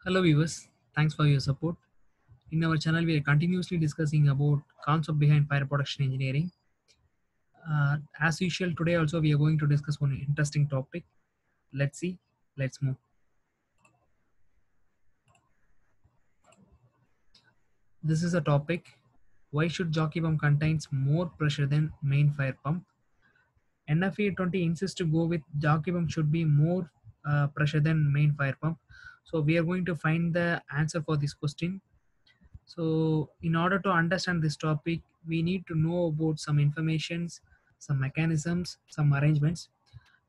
Hello viewers, thanks for your support. In our channel, we are continuously discussing about concept behind fire protection engineering. As usual, today also we are going to discuss one interesting topic. Let's see, let's move. This is a topic. Why should jockey pump contains more pressure than main fire pump? NFA 20 insists to go with jockey pump should be more pressure than main fire pump. So we are going to find the answer for this question. So, in order to understand this topic, we need to know about some informations, some mechanisms, some arrangements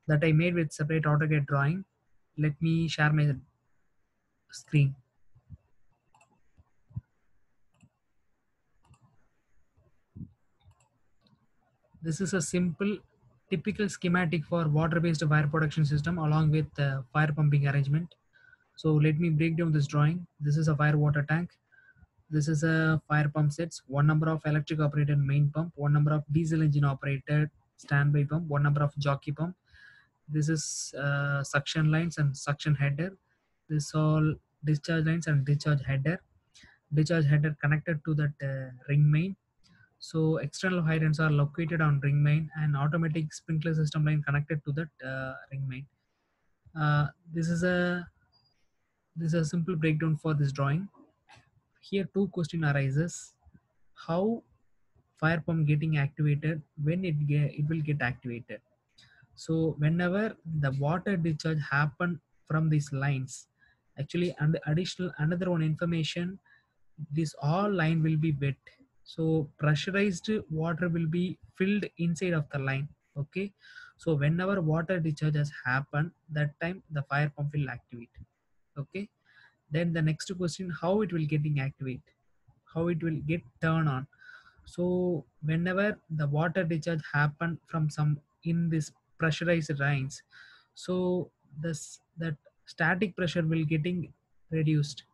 that I made with separate AutoCAD drawing. Let me share my screen. This is a simple, typical schematic for water-based fire protection system along with fire pumping arrangement. So let me break down this drawing. This is a fire water tank. This is a fire pump sets, one number of electric operated main pump, one number of diesel engine operated standby pump, one number of jockey pump. This is suction lines and suction header. This all discharge lines and discharge header. Discharge header connected to that ring main. So external hydrants are located on ring main and automatic sprinkler system line connected to that ring main. Uh, this is a this is a simple breakdown for this drawing. Here two question arises: how fire pump getting activated, when it will get activated. So whenever the water discharge happen from these lines, actually and additional another one information, this all line will be wet. So pressurized water will be filled inside of the line. Okay. So whenever water discharge has happened, that time the fire pump will activate. Okay. Then the next question, how it will getting activate, how it will get turn on. So whenever the water discharge happen from some in this pressurized lines, so this that static pressure will getting reduced.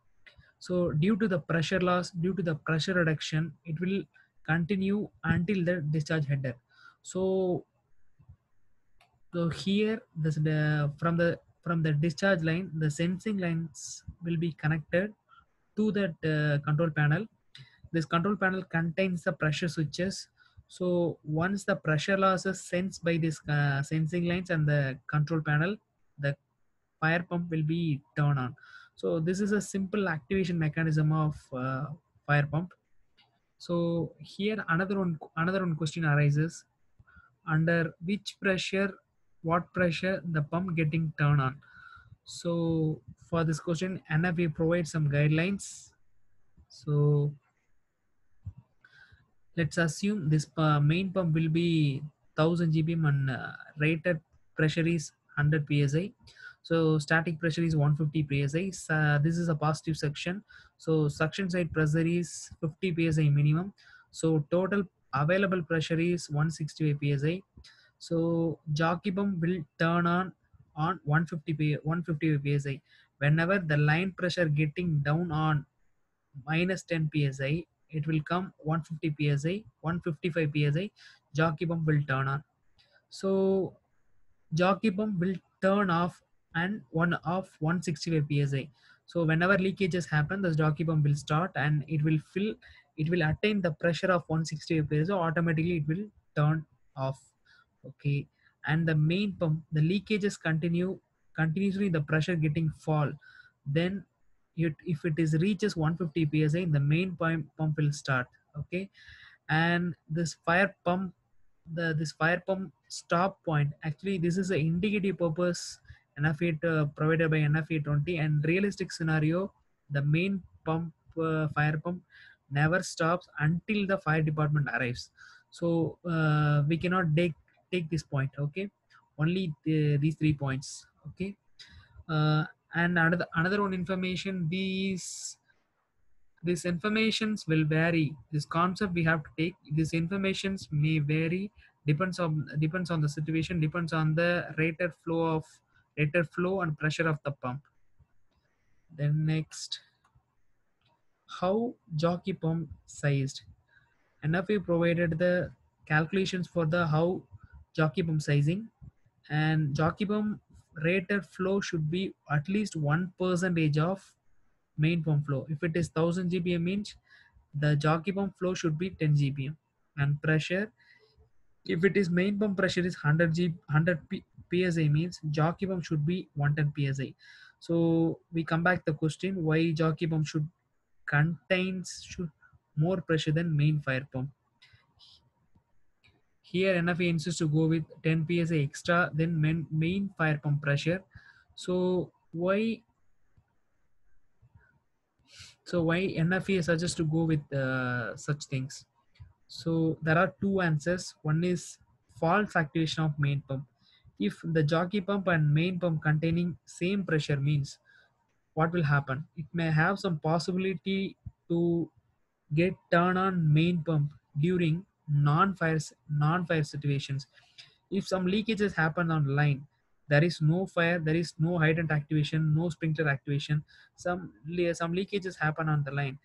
So due to the pressure loss, due to the pressure reduction, it will continue until the discharge header. So so here this from the discharge line, the sensing lines will be connected to that control panel. This control panel contains the pressure switches. So once the pressure loss is sensed by this sensing lines and the control panel, the fire pump will be turned on. So this is a simple activation mechanism of fire pump. So here another one question arises: under which pressure, what pressure the pump getting turned on. So for this question, NFA provides some guidelines. So let's assume this main pump will be 1000 GPM and rated pressure is 100 psi. So static pressure is 150 psi. This is a positive suction. So suction side pressure is 50 psi minimum. So total available pressure is 165 psi. So jockey pump will turn on 150 psi. Whenever the line pressure getting down on minus 10 psi, it will come 150 psi, 155 psi, jockey pump will turn on. So jockey pump will turn off and one off 165 psi. So whenever leakages happen, the jockey pump will start and it will attain the pressure of 165 psi, so automatically it will turn off. Okay. And the main pump, the leakages continue continuously, the pressure getting fall. Then if it is reaches 150 psi, the main pump will start. Okay. And this fire pump, this fire pump stop point, actually this is an indicative purpose NFA provided by NFA 20, and realistic scenario, the main pump, fire pump never stops until the fire department arrives. So we cannot take this point. Okay. Only these 3 points. Okay. uh, and another one information, these informations will vary. This concept we have to take, these informations may vary, depends on the situation, depends on the rated flow and pressure of the pump. Then next, how jockey pump sized. NFA provided the calculations for the how jockey pump sizing, and jockey pump rated flow should be at least 1 percentage of main pump flow. If it is 1000 GPM means the jockey pump flow should be 10 GPM. And pressure, if it is main pump pressure is 100 psi means jockey pump should be 110 psi. So we come back the question why jockey pump should more pressure than main fire pump. Here NFA insists to go with 10 psi extra than main fire pump pressure. So why NFA suggests to go with such things? So there are two answers. One is false activation of main pump. If the jockey pump and main pump containing same pressure means what will happen? It may have some possibility to get turn on main pump during non-fire situations. If some leakages happen on line, there is no fire, there is no hydrant activation, no sprinkler activation. Some leakages happen on the line.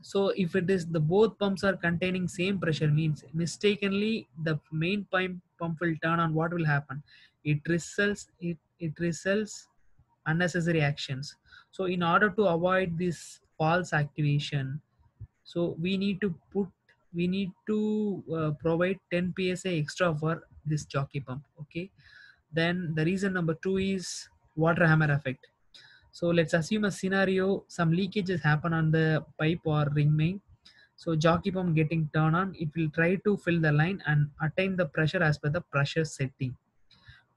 So if it is the both pumps are containing same pressure means mistakenly the main pump will turn on, what will happen? It results unnecessary actions. So in order to avoid this false activation, so we need to provide 10 psi extra for this jockey pump. Okay, then the reason number two is water hammer effect. So let's assume a scenario, some leakages happen on the pipe or ring main. So jockey pump getting turned on, it will try to fill the line and attain the pressure as per the pressure setting.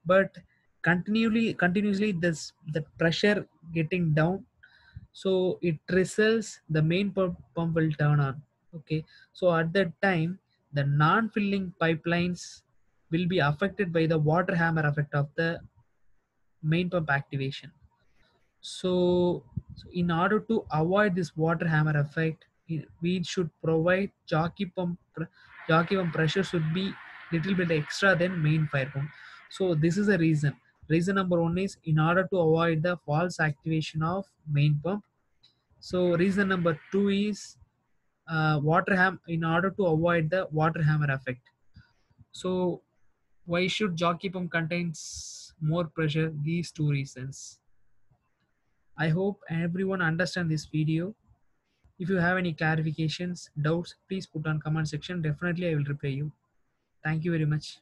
But continuously this the pressure getting down, so it results the main pump will turn on. Okay, so at that time the non-filling pipelines will be affected by the water hammer effect of the main pump activation. So in order to avoid this water hammer effect, we should provide jockey pump pressure should be little bit extra than main fire pump. So this is the reason. Reason number one is in order to avoid the false activation of main pump. So reason number two is in order to avoid the water hammer effect. So why should jockey pump contains more pressure? These two reasons. I hope everyone understand this video. If you have any clarifications, doubts, please put on comment section. Definitely I will reply you. Thank you very much.